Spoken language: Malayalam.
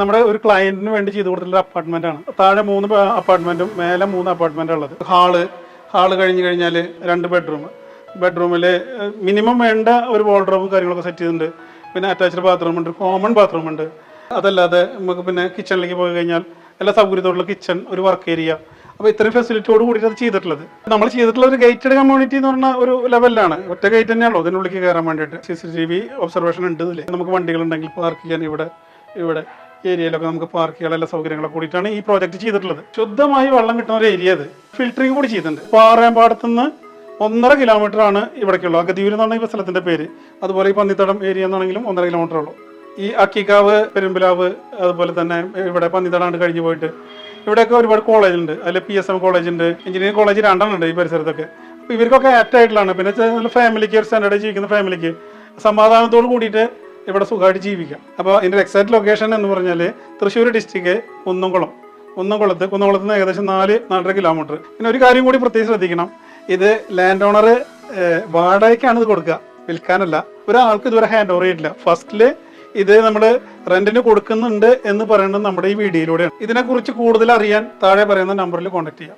നമ്മുടെ ഒരു ക്ലയന്റിന് വേണ്ടി ചെയ്തു കൊടുത്തിട്ടുള്ള അപ്പാർട്ട്മെന്റ് ആണ്. താഴെ 3 അപ്പാർട്ട്മെന്റും മേലെ 3 അപ്പാർട്ട്മെന്റ് ഉള്ളത്. ഹാള് കഴിഞ്ഞ് കഴിഞ്ഞാൽ 2 ബെഡ്റൂമിൽ മിനിമം വേണ്ട ഒരു വാർഡ്രോബും കാര്യങ്ങളൊക്കെ സെറ്റ് ചെയ്തിട്ടുണ്ട്. പിന്നെ അറ്റാച്ച്ഡ് ബാത്റൂം ഉണ്ട്, കോമൺ ബാത്റൂം ഉണ്ട്. അതല്ലാതെ നമുക്ക് പിന്നെ കിച്ചണിലേക്ക് പോയി കഴിഞ്ഞാൽ എല്ലാ സൗകര്യത്തോടുള്ള കിച്ചൺ, ഒരു വർക്ക് ഏരിയ. അപ്പോൾ ഇത്രയും ഫെസിലിറ്റിയോട് കൂടിയിട്ട് അത് ചെയ്തിട്ടുള്ളത്. നമ്മൾ ചെയ്തിട്ടുള്ള ഒരു ഗേറ്റഡ് കമ്മ്യൂണിറ്റി എന്ന് പറഞ്ഞ ഒരു ലെവലിലാണ്. ഒറ്റ ഗേറ്റ് തന്നെയാണല്ലോ ഇതിനുള്ളിലേക്ക് കയറാൻ വേണ്ടിയിട്ട്. CCTV ഒബ്സർവേഷൻ ഉണ്ട് ഇതിൽ. നമുക്ക് വണ്ടികളുണ്ടെങ്കിൽ പാർക്ക് ചെയ്യാൻ ഇവിടെ ഏരിയയിലൊക്കെ നമുക്ക് പാർക്ക് ചെയ്യാൻ എല്ലാ സൗകര്യങ്ങളൊക്കെ കൂടിയിട്ടാണ് ഈ പ്രോജക്റ്റ് ചെയ്തിട്ടുള്ളത്. ശുദ്ധമായി വെള്ളം കിട്ടുന്ന ഒരു ഏരിയ അത്. ഫിൽറ്ററിംഗ് കൂടി ചെയ്തിട്ടുണ്ട്. പാറയമ്പാടത്തുനിന്ന് 1.5 കിലോമീറ്റർ ആണ് ഇവിടേക്കുള്ളൂ. അഗതിയൂർ എന്നാണ് ഈ സ്ഥലത്തിന്റെ പേര്. അതുപോലെ ഈ പന്നിത്തടം ഏരിയ എന്നാണെങ്കിലും 1.5 കിലോമീറ്റർ ഉള്ളൂ. ഈ അക്കിക്കാവ്, പെരുമ്പിലാവ്, അതുപോലെ തന്നെ ഇവിടെ പന്നിത്തടാണ്ട് കഴിഞ്ഞ് പോയിട്ട് ഇവിടെയൊക്കെ ഒരുപാട് കോളേജ് ഉണ്ട്. അതിൽ PSM കോളേജ് ഉണ്ട്, എഞ്ചിനീയറിംഗ് കോളേജ് 2 ഉണ്ട് ഈ പരിസരത്തൊക്കെ. അപ്പോൾ ഇവർക്കൊക്കെ ആപ്റ്റ് ആയിട്ടുള്ളതാണ്. പിന്നെ ഫാമിലിക്ക്, ഒരു സ്റ്റാൻഡേർഡ് ജീവിക്കുന്ന ഫാമിലിക്ക് സമാധാനത്തോട് കൂടിയിട്ട് ഇവിടെ സുഖമായിട്ട് ജീവിക്കാം. അപ്പോൾ ഇതിൻ്റെ എക്സാക്ട് ലൊക്കേഷൻ എന്ന് പറഞ്ഞാൽ തൃശ്ശൂർ ഡിസ്ട്രിക്റ്റ് കുന്നംകുളത്ത് നിന്ന് ഏകദേശം 4-4.5 കിലോമീറ്റർ. പിന്നെ ഒരു കാര്യം കൂടി പ്രത്യേകം ശ്രദ്ധിക്കണം. ഇത് ലാൻഡ് ഓണർ വാടകയ്ക്കാണ് ഇത് കൊടുക്കുക, വിൽക്കാനല്ല. ഒരാൾക്ക് ഇതുവരെ ഹാൻഡ് ഓവർ ചെയ്തിട്ടില്ല. ഫസ്റ്റില് ഇത് നമ്മൾ റെന്റിന് കൊടുക്കുന്നുണ്ട് എന്ന് പറയുന്നത് നമ്മുടെ ഈ വീഡിയോയിലൂടെയാണ്. ഇതിനെക്കുറിച്ച് കൂടുതൽ അറിയാൻ താഴെ പറയുന്ന നമ്പറിൽ കോൺടാക്ട് ചെയ്യാം.